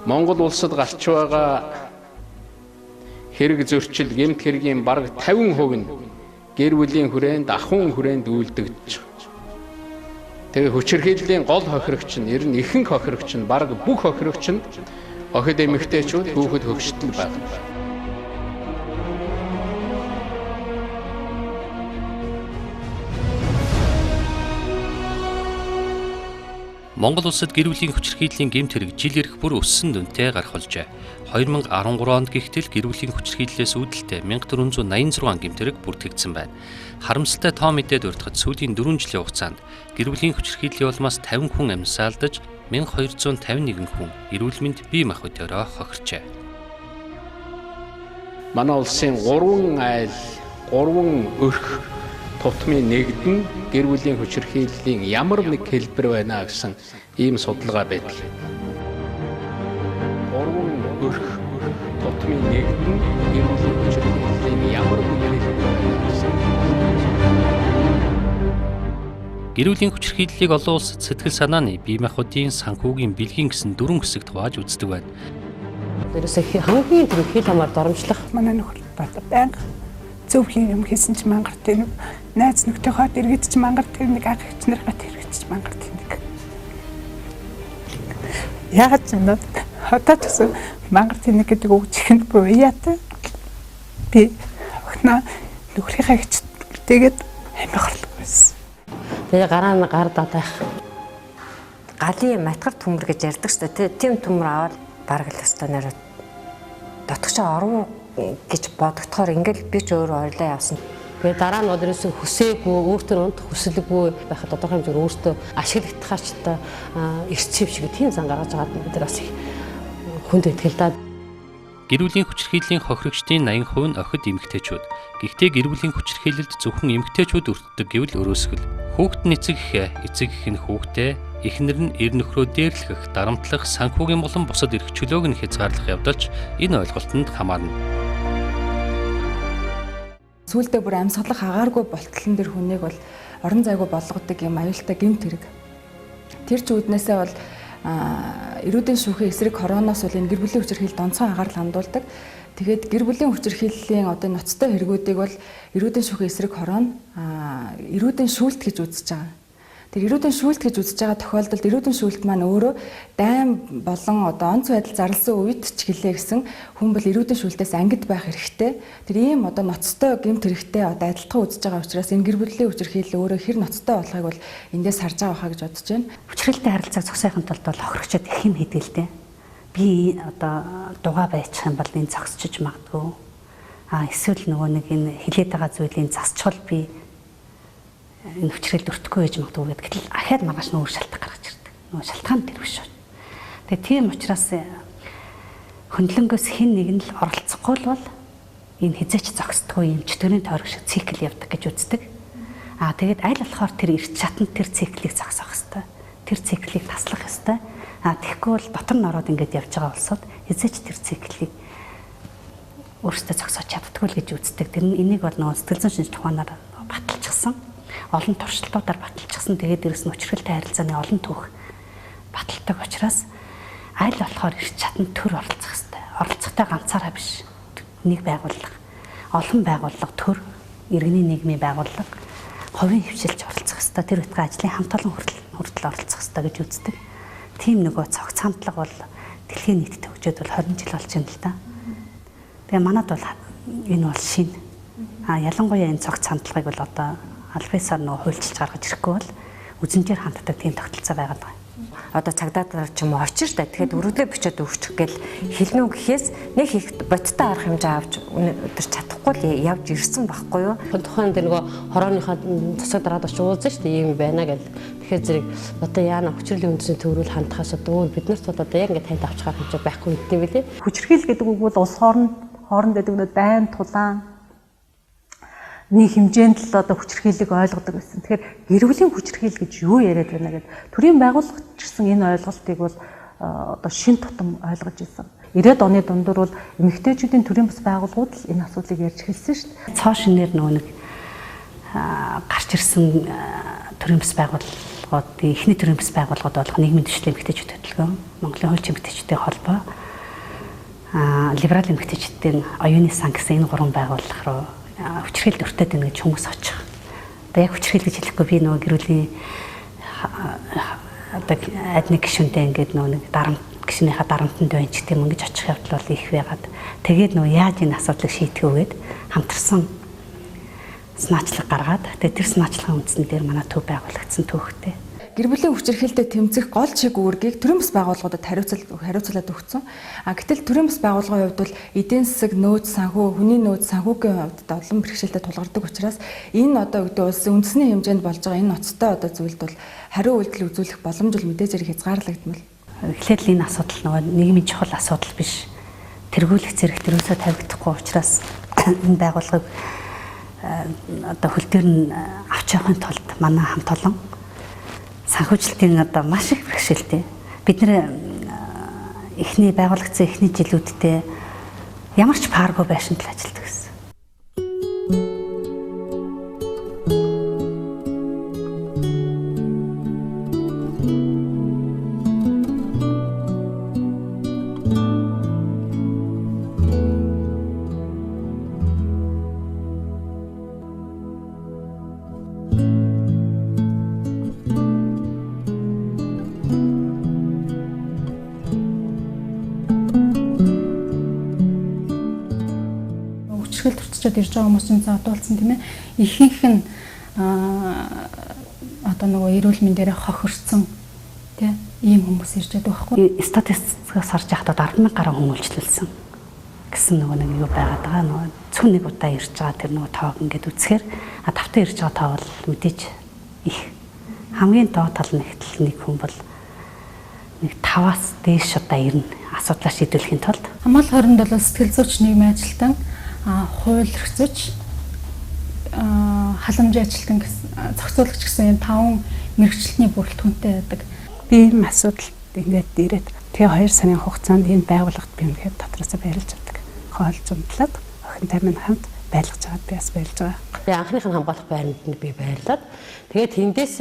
Монгол улсад гарч байгаа хэрэг зөрчил гэмт хэргийн бараг 50% нь гэр бүлийн хүрээнд, ахуйн хүрээнд үйлдэгдэж байгаа. Тэгээ хүчирхийллийн гол хохирогч нь, ер нь ихэнх хохирогч нь, бараг бүх хохирогч нь охид эмэгтэйчүүд, хүүхэд хөгштөл байна. Монгол улсад гэр бүлийн хүчирхийллийн гэмт хэрэг жил ирэх бүр өссөн дүнтэй гарах болжээ. 2013 онд гихтэл гэр бүлийн хүчирхийллээс үүдэлтэй 1486 гэмт хэрэг бүртгэгдсэн байна. Харамсалтай тоо мэдээд урьдчилан сүүлийн 4 жилийн хугацаанд гэр бүлийн хүчирхийллийн улмаас 50 хүн амьсаа алдаж 1251 хүн эрүүл мэнд бие махбодороо хохирчээ. Манай улсын 3 айл, 3 өрх тутмын нэгдэн гэр бүлийн хүчирхийллийн ямар нэг хэлбэр байна гэсэн ийм судалгаа байдаг. 3 өрх тутмын нэгдэн гэр бүлийн хүчирхийллийн ямар нэг хэлбэр байна гэсэн. Гэр бүлийн хүчирхийллийг олон улсад сэтгэл санааны, бие махбодын, санхүүгийн, бэлгийн гэсэн 4 хэсэгт хувааж үздэг байна. Тэрээс хамгийн тэр хил хамаар доромжлох манай нөхөр банга зөв юм хийсэн ч мангар тэр найз нөхдөйхөө дэргэд ч мангар тэр нэг ах ихч наргаа дэргэд ч мангар тэр нэг. Яг ч юм хатаач гэсэн мангар тэр нэг гэдэг үг чихэнд бүр яатай. Би охноо нөхрийнхээ ихч тэгээд амихарлаг байсан. Тэгээ гараа даатайх. Галын матгар төмөр гэж ярьдаг шүү дээ. Тийм төмөр аваад бараг л өстой нэрээ дотгошоо оров гэж бодогдохоор ингээл би ч өөрөө ойрлоо явсан. Тэгээ дараа нь өдрөөс хүсээгүй, өөртөө унтах хүсэлгүй байхад тодорхой хэмжээр өөртөө ашиглагдахаарч та эрсчив шиг тийм сан гаргаж байгаад бид нар бас их хүнд итгэл даа. Гэр бүлийн хүчирхийллийн хохирогчдын 80% нь охид эмэгтэйчүүд. Гэхдээ гэр бүлийн хүчирхийлэлд зөвхөн эмэгтэйчүүд өртдөг гэвэл өрөөсгөл. Хүүхэд нь эцэг их нь хүүхдээ, эхнэр нь эр нөхрөө дээрлэх, дарамтлах, санхүүгийн болон бусад эрх чөлөөг нь хязгаарлах явдалч энэ ойлголтод хамаарна. Сүүлдээ бүр амьсгалах агааргүй болтлон дэр хүнийг бол орон зайгүй болгодог юм аюултай гэмт хэрэг. Тэр ч үүднээсээ бол эрүүдийн шүүхийн эсрэг хороноос бол энэ гэр бүлийн хүчирхийлэлд онцгой анхаарал хандуулдаг. Тэгээд гэр бүлийн хүчирхийллийн одоо ноцтой хэрэгүүдийг бол эрүүдийн шүүхийн эсрэг хорон эрүүдийн шүүлт гэж үзэж байгаа. Тэр эрүүдийн шүүлт гэж үзэж байгаа тохиолдолд эрүүдийн шүүлт маань өөрөө дайм болон одоо онц байдал зарласан үед ч гэлээ гэсэн хүн бол эрүүдийн шүүлтээс ангид байх хэрэгтэй. Тэр ийм одоо ноцтой гэмт хэрэгтэй одоо адилхан үзэж байгаа учраас энэ гэр бүлийн хүчирхийлэл өөрөө хэр ноцтой болохыг бол эндээс харж байгаа хаа гэж бодож байна. Хүчирхийлэлтэй харилцааг зогсоохын тулд бол хохирогчдод их юм хийдэг л дээ. Би одоо дугаа байчих юм бол энэ зогсчиж магадгүй. Эсвэл нөгөө нэг энэ хилээд байгаа зүйлийн засчвал би энэ хүчирхийлэлд өртөхгүй байж магадгүй гэдэг. Гэтэл ахаад маргааш нүүр шалтгаан гаргаж ирдэг. Нөгөө шалтгаан тэр биш шүү. Тэгээ тийм учраас хөндлөнгөөс хэн нэг нь л оролцохгүй бол энэ хизээч зогсдгүй юм чөтгөрийн тойрог шиг цикл явдаг гэж үздэг. Тэгээд аль болохоор тэр эрт шатанд тэр циклийг зогсоох хэвээр. Тэр циклийг таслах хэвээр. Тэгэхгүй бол дотор нь ороод ингэж явж байгаа улсууд хизээч тэр циклийг өөрсдөө зогсоож чаддаггүй л гэж үздэг. Тэр энийг бол нөгөө сэтгэл зүйн шинж тухаанаар баталчихсан. Олон туршилтуудаар баталчихсан. Тэгээд дээрэс нь хүчирхийлэлтэй харилцааны олон түүх баталдаг учраас аль болохоор эрт шатанд төр оролцох хэвээр. Оролцохтой ганцаараа биш. Нэг байгууллага, олон байгууллага, төр, иргэний нийгмийн байгууллага хувийн хвшилж оролцох хэвээр. Тэр байтугай ажлын хамт олон хүртэл оролцох хэвээр гэж үздэг. Тийм нөгөө цогц хамтлага бол дэлхийн нийтэд хөгжөөд бол 20 жил болж байна л да. Тэгээ манад бол энэ бол шин. Ялангуяа энэ цогц хамтлагыг бол одоо албасаар нөгөө хуульчилж гаргаж ирэхгүй бол үзэнээр ханддаг тийм тогтолцоо байгаад байна. Одоо цагдаагаар ч юм уу очир та. Тэгэхээр өргөдлөө бичээд өгчих гээл хэлнэ гэхээс нэг их бодиттой арга хэмжээ авч өдөр чадахгүй л явж ирсэн байхгүй юу? Тухайн тэр нөгөө хорооныхаа засаг дараад очиж уулзсан шүү дээ ийм байна гэл. Тэгэхээр зэрэг одоо яана хүчирхийллийн үндэсний төврөл хандхаас одоо бид нарт бол одоо яг ингээд танд авч гарах хэмжээ байхгүй гэдэг юм билээ. Хүчирхийлэл гэдэг үг бол улс хооронд гэдэг нь дайн тулаан нэг хэмжээнд л одоо хүчирхийллийг ойлгодог байсан. Тэгэхээр гэр бүлийн хүчирхийлэл гэж юу яриад байна гэдэг. Төрийн байгууллагч гэсэн энэ ойлголтыг бол одоо шин тутам ойлгож ирсэн. 90-ад оны дундуур бол эмэгтэйчүүдийн төрийн бас байгууллагууд л энэ асуудлыг ярьж хэлсэн шүү дээ. Цоо шинээр нөгөө нэг гарч ирсэн төрийн бас байгууллага байгууллагууд, эхний төрийн бас байгууллагууд болох нийгмийн түвшлийн эмэгтэйчүүд хөтөлбөр, Монголын хуульчин эмэгтэйчүүдийн холбоо, либерал эмэгтэйчүүдийн оюуны сан гэсэн энэ 3 байгууллага руу хүчирхийлэлд өртөөд байна гэж хүмүүс очих. Одоо яг хүчирхийлэл гэж хэлэхгүй би нөгөө гэр бүлийн одоо адны гишүүнтэй ингээд нөгөө дарамт гишүүнийхээ дарамтанд байна ч гэдэм ингэж очих явдал бол их байгаад тэгээд нөгөө яаж энэ асуудлыг шийдэх вэ гэд хамтарсан санаачлаг гаргаад тэгээд тэр санаачлагын үндсэн дээр манай төв байгуулагдсан төвхтэй. Гэр бүлийн хүчирхийлэлд тэмцэх гол чиг үүргийг төрийн бас байгууллагуудад хариуцлаад өгсөн. Гэтэл төрийн бас байгууллагын хувьд бол эдийн засаг, нөөц санхүү, хүний нөөц санхүүгийн хувьд олон бэрхшээлтэй тулгардаг учраас энэ одоо гэдэг улсын үндэсний хэмжээнд болж байгаа энэ ноцтой одоо зүйлд бол хариу үйлдэл үзүүлэх боломж бол мэдээж зэрэг хязгаарлагдмал. Тэгэхээр л энэ асуудал нөгөө нийгмийн чухал асуудал биш. Тэргүүлэх зэрэг төрөөсөө тавигдахгүй учраас энэ байгууллагыг одоо хөл дээр нь авч явахын тулд манай хамт олон санхүүжилтийн одоо маш их бэрхшээлтэй. Бид нэр эхний байгуулагдсан эхний жилүүддээ ямар ч парго байшинд л ажилладаг гэсэн. Ирж байгаа хүмүүсийн задуулсан тийм ээ ихэнх нь одоо нөгөө эрүүл мэндээр хохирсон тийм ийм хүмүүс ирж байгаа байхгүй. Статистикаас харж байхдаа 10,000 гаруй хүн үйлчлүүлсэн гэсэн нөгөө нэг юу байгаад байгаа нөгөө зөв нэг удаа ирж байгаа тэр нөгөө тоог ингээд үзэхээр давтан ирж байгаа тоо бол мэдээж их. Хамгийн доод тал нь ихтэл нэг хүн бол нэг 5-аас дээш удаа ирнэ асуудлаа шийдвэрлэхийн тулд. Хамгаалах хорионд бол сэтгэл зүйч нийгмийн ажилтан хууль эрхцэж халамжийн ажилтан зохицуулагч гэсэн энэ 5 мэргэжилтний бүрэлдэхүүнтэй байдаг. Би ийм асуудалд ингээд ирээд тэгээ 2 сарын хугацаанд энэ байгууллагт би үнэхээр дотроосоо байрлаж чаддаг. Хоол зундлаад охинтой минь хамт байлгаж байгаад би бас байлж байгаа. Тэгээ анхных нь хамгаалах байранд би байрлаад тэгээд тэндээс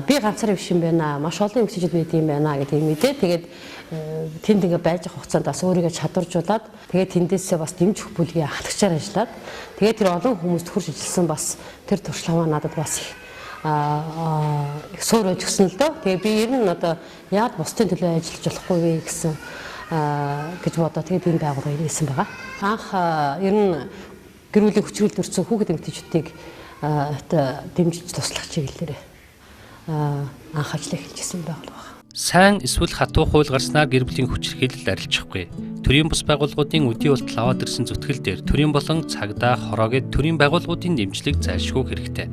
би ганцаараа биш юм байна. Маш олон эмэгтэйчүүд байд юм байна гэдэг мэдээ. Тэгээд тэнд ингээ байж авах хугацаанд бас өөрийгөө чадваржуулаад тэгээд тэндээсээ бас дэмжих бүлгийн ахлагчаар ажиллаад тэгээд тэр олон хүмүүст хүрч ижилсэн бас тэр туршлага маань надад бас их суурж өгсөн л дөө. Тэгээ би ер нь одоо яад бусдын төлөө ажиллаж болохгүй вэ гэсэн гэж бодоо тэгээд энэ байгууллагыг ирсэн байгаа. Анх ер нь гэр бүлийн хүчрүүлд өрсөн хүүхэд эмэгтэйчүүдийг дэмжиж туслах чиглэлээр анх ажиллаж эхэлжсэн байгууллага. Сайн эсвэл хатуу хууль гарснаар гэр бүлийн хүчирхийлэлд арилжахгүй. Төрийн бус байгууллагуудын үдийн болтол аваад ирсэн зүтгэл дээр төрийн болон цагдаа, хороо гэд төрийн байгууллагуудын дэмжлэг зайлшгүй хэрэгтэй.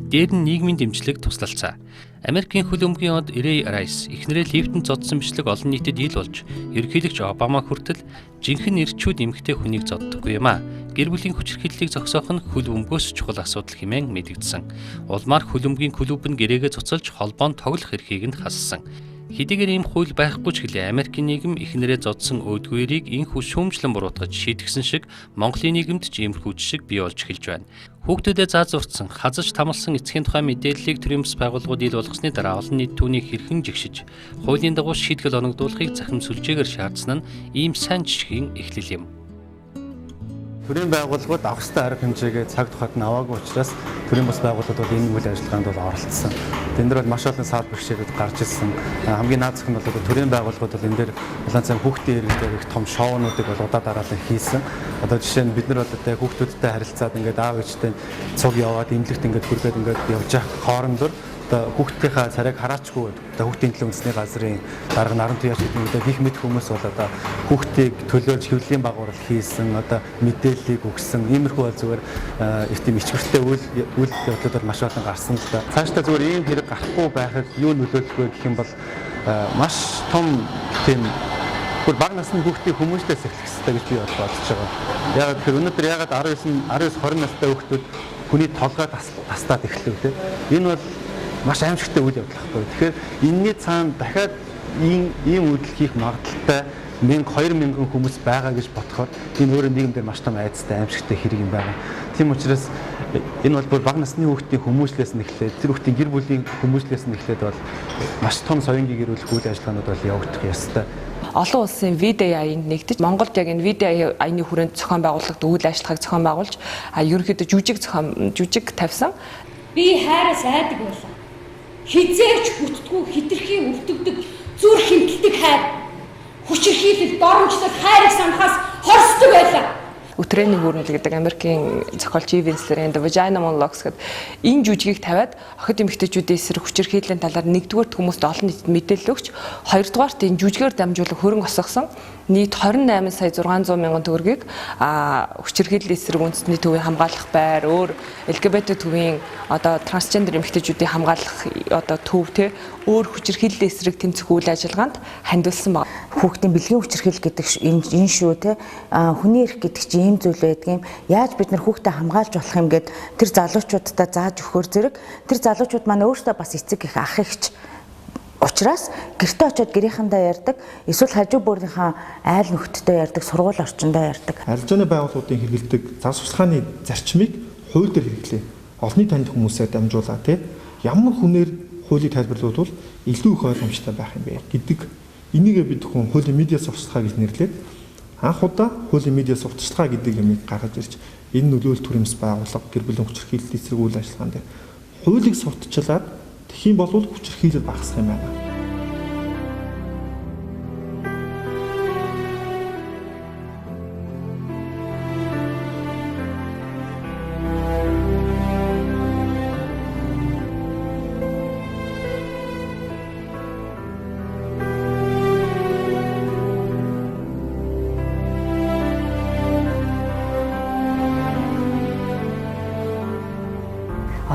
Дээр нь нийгмийн дэмжлэг туслалцаа. Америкийн хөл өмгийн од Ray Rice эхнэрээ лифтэнд зодсон бичлэг олон нийтэд ил болж, ерөнхийлөгч Обама хүртэл жинхэнэ эрчүүд эмэгтэй хүнийг зоддоггүй юм а. Гэр бүлийн хүчирхийллийг зогсоох нь хөл өмгөөс чухал асуудал хэмээн мэдэгдсэн. Улмаар хөл өмгийн клуб нь гэрээгээ цуцалж холбоонд тоглох эрхийг нь хассан. Хэдийгээр ийм хууль байхгүй ч гэлээ Америкийн нийгэм эхнэрээ зодсон өөдгөөрийг инхүү шүүмжлэн буруутгаж шийтгэсэн шиг Монголын нийгэмд ч иймэрхүү жишг бий болж эхэлж байна. Хүүхдүүдэд заазуурсан, хазаж тамалсан эцгийн тухай мэдээллийг төрийн бас байгууллагууд ил болгосны дараа олон нийт түүнийг хэрхэн жигшиж, хуулийн дагуу шийтгэл оногдуулахыг захим сүлжээгээр шаардсан нь ийм сайн жишгийн эхлэл юм. Төрийн байгууллагууд авах ёстой арга хэмжээгээ цаг тухайд нь аваагүй учраас төрийн бас байгууллагууд бол энэ үйл ажиллагаанд бол оролцсон. Энд дээр бол маш олон саад бэрхшээлүүд гарч ирсэн. Хамгийн наад зах нь бол төрийн байгууллагууд бол энэ дээр улаан цай хүүхдийн иргэдээр их том шоунуудыг бол удаа дараалан хийсэн. Одоо жишээ нь бид нар бол одоо хүүхдүүдтэй харилцаад ингээд аав ээжтэй цуг яваад имлэгт ингээд хүргээд ингээд явж явах хоорондор хүүхдийнхаа царайг хараачгүй одоо хүүхдийн төлөө үндэсний газрын дарга наран туяач гэдэг их мэд хүмүүс бол одоо хүүхдийг төлөөлж хэвлэлийн багварал хийсэн одоо мэдээллийг өгсөн иймэрхүү бол зүгээр тийм ичгэртэй үйл явдлууд бол маш олон гарсан л да. Цаашдаа зүгээр ийм хэрэг гарахгүй байхад юу нөлөөлөх вэ гэх юм бол маш том тийм бүр бага насны хүүхдийн хүмүүстээс эхлэх хэрэгтэй гэж би бодож байгаа. Яг тэгэхээр өнөөдөр ягаад 19-20 настай хүүхдүүд хүний толгой тастаад эхлэв те. Энэ бол маш аимшигтай үйл явдал байхгүй. Тэгэхээр энэний цаана дахиад ийм үйлдэл хийх магадaltaй 1000-2000 хүмүүс байгаа гэж бодохоор энэ өөрөө нийгэмдэр маш том айдастай аимшигтай хэрэг юм байна. Тийм учраас Энэ бол бүр бага насны хүүхдийн хүмүүжлээс нь эхлээд тэр хүүхдийн гэр бүлийн хүмүүжлээс нь эхлээд бол маш том соёнгийн гэрүүлэх үйл ажиллагаанууд бол явагдах ёстой. Олон улсын видео аянд нэгдэж Монголд яг энэ видео аяны хүрээнд зохион байгуулалт үйл ажиллагааг зохион байгуулж ерөнхийдөө жүжиг тавьсан. Би хайраас айдаг байлаа. Хизээч бүтдгүү хитрхи үлддэг зүр хэмтэлдэг хайр. Хүчирхийлэл доромжлол хайрыг санахаас хорсдог байлаа. Өтрээний хүүрнэл гэдэг Америкийн зохиолч Винслерийн The Vagina Monologues гэдэг энэ жүжигийг тавиад охид эмэгтэйчүүдийн эсрэг хүчирхийллийн талаар нэгдүгээр хүмүүст олон нийтэд мэдээлэл өгч, хоёрдугаарт энэ жүжигээр дамжуулан хөрөнгө осгосон нийт 28 сая 600 мянган төгрөгийг хүчирхийллийн эсрэг үндэсний төвийн хамгаалах байр, өөр LGBT төвийн одоо трансгендер эмэгтэйчүүдийн хамгаалах одоо төв өөр хүчирхийллийн эсрэг тэмцэх үйл ажиллагаанд хандуулсан байна. Хүүхдийн бэлгийн хүчирхийлэл гэдэг энэ шүү хүний эрх гэдэг чинь ийм зүйл байдаг юм. Яаж бид нар хүүхдээ хамгаалж болох юм гээд тэр залуучуудаа зааж өгөхөр зэрэг тэр залуучууд маань өөрсдөө бас эцэг их ах ихч учраас гэртээ очиод гэрийнхэндээ ярьдаг, эсвэл хажуу бүрийнхаа айл нөхдөдөө ярьдаг, сургууль орчиндөө ярьдаг. Арилжааны байгууллагуудын хэрэглэдэг завсарчлагын зарчмыг хууль дээр хэрэглэе. Олонний танд хүмүүсээ дамжуулаа ямар хүнээр хуулийг тайлбарлуулвал илүү их ойлгомжтой байх юм бэ гэдэг энийгээ бид хүн хуулийн медиа сурталчилгаа гэж нэрлээд анх удаа хуулийн медиа сурталчилгаа гэдэг юмыг гаргаж ирж энэ нөлөөлөл төрөмс байгууллага гэр бүлийн хүчирхийлэл эсрэг үйл ажиллагаанд хуулийг сурталчилаад тэгхийн бол хүчирхийлэл багасах юм байна.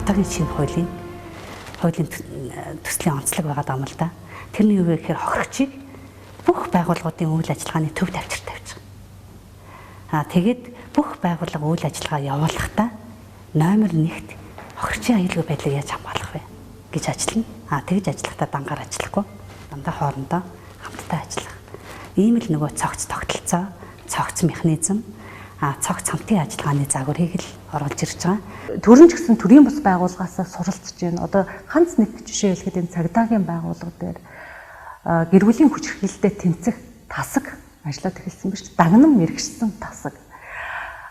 Одоогийн шинэ хуулийн төслийн онцлог байгаа юм л да. Тэрний юу вэ гэхээр хохирогчийг бүх байгууллагуудын үйл ажиллагааны төв тавьчир тавьж байгаа. Тэгээд бүх байгууллага үйл ажиллагаа явуулахдаа номер 1-т хохирогчийн аюулгүй байдлыг яаж хамгаалах вэ гэж ажиллана. Тэгж ажиллахдаа дангаар ажиллахгүй, дандаа хоорондоо хамтдаа ажиллах. Ийм л нөгөө цогц тогтолцоо, цогц механизм, цогц хамтын ажиллагааны загварыг л оруулж ирж байгаа. Төрөн ч гэсэн төрийн бас байгууллагаас суралцж байна. Одоо ганц нэг жишээ хэлэхэд энэ цагдаагийн байгууллага дээр гэр бүлийн хүчирхийлэлтэй тэмцэх тасаг ажиллаад эхэлсэн биш. Дагнам мэрэгчсэн тасаг.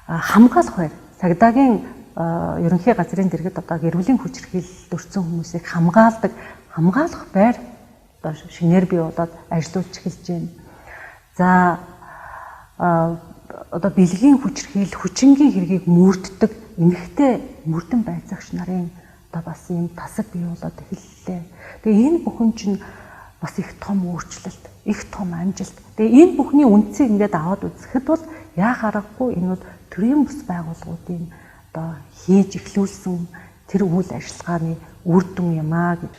Хамгаалах байр. Цагдаагийн ерөнхий газрын дэргэд одоо гэр бүлийн хүчирхийлэлд өртсөн хүмүүсийг хамгаалах байр одоо шинээр бий болоод ажиллаж эхэлж байна. За одоо бэлгийн хүчирхийлэл хүчингийн хэргийг мөрддөг эмэгтэй мөрдөн байцаагч нарын одоо бас ийм тасаг бий болоод эхэллээ. Тэгээ энэ бүхэн чинь бас их том өөрчлөлт, их том амжилт. Тэгээ энэ бүхний үндсийг ингээд аваад үзэхэд бол яа харахгүй энэ төрийн бус байгууллагуудын одоо хийж эхлүүлсэн тэр үйл ажиллагааны үр дүн юм аа гэж.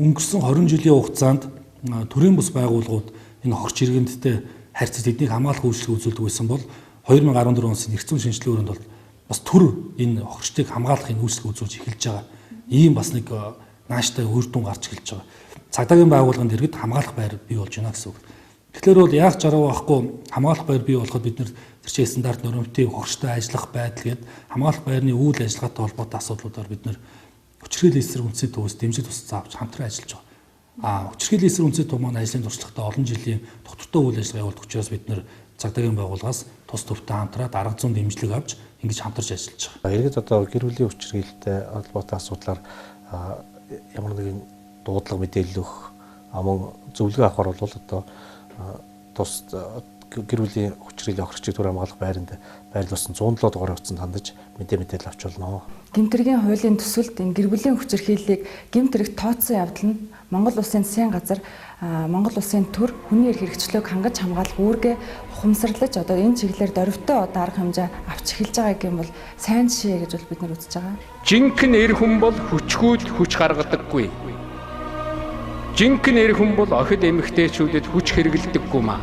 Өнгөрсөн 20 жилийн хугацаанд төрийн бус байгууллагууд энэ хогч иргэнттэй харьцаж эднийг хамгаалах үйлчлэг үзүүлдэг байсан бол 2014 оны нэгдсэн шинжилгээ өрөөнд бол бас төр энэ хогчдыг хамгаалахын үйлчлэг үзүүлж эхэлж байгаа. Ийм бас нэг нааштай үр дүн гарч эхэлж байгаа. Цагдаагийн байгууллагын дэргэд хамгаалах байр бий болж байна гэсэн үг. Тэгэхээр бол яг жаргал байхгүй хамгаалах байр бий болоход бид нэр тэр чинь стандарт нормтыг хогчтой ажиллах байдал гээд хамгаалах байрны үйл ажиллагаатай холбоотой асуудлуудаар бид нэр хүчирхийлэл эсрэг үндэсний төвөөс дэмжлэг тусцаа авч хамтран ажиллаж байгаа. Хүчирхийлэл эсрэг үндэсний төв маань ажлын туршлагатай олон жилийн доктортой үйл ажиллагаа явуулдаг учраас бид нэр цагдаагийн байгууллагаас тус төвтэй хамтраад арга зүйн дэмжлэг авч ингэж хамтарч ажиллаж байгаа. Иргэд одоо гэр бүлийн хүчирхийлэлтэй холбоотой асуудлаар ямар нэгэн дуудлага мэдээлэл өгөх мөн зөвлөгөө авахар бол одоо тус гэр бүлийн хүчирхийллийн хохирогчийг төр хамгаалах байранд байрлуулсан 107 дугаар утсанд хандаж мэдээлэл авч болно. Гэмтэргийн хуулийн төсөлд энэ гэр бүлийн хүчирхийллийг гэмтэрэг тооцсон явдал нь Монгол Улсын засгийн газар Монгол Улсын төр хүний эрх хэрэгчлөөг хангаж хамгаалах үүргээ ухамсарлаж одоо энэ чиглэлээр дөрвтэй одоо арга хэмжээ авч эхэлж байгаа юм бол сайн жишээ гэж бол бид нар үзэж байгаа. Жинхэнэ эр хүн бол хүчгүйд хүч гаргадаггүй. Жинхэнэ эр хүн бол охид эмэгтэйчүүдэд хүч хэрэглэдэггүй маа.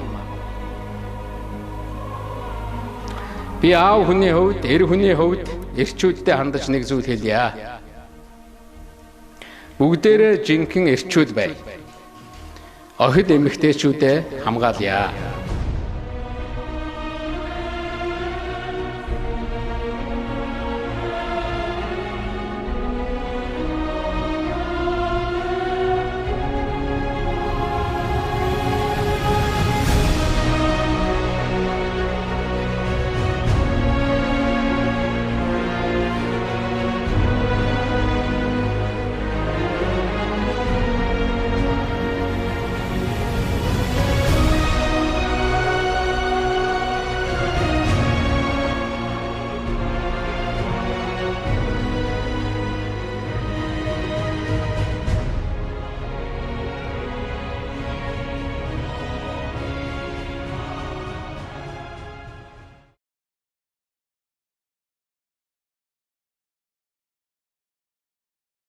Би аав хүний хувьд, эр хүний хувьд эрчүүдтэй хандаж нэг зүйл хэлье. Бүгдээрээ жинхэнэ эрчүүд бай. Охид эмэгтэйчүүдэд хамгаалъя.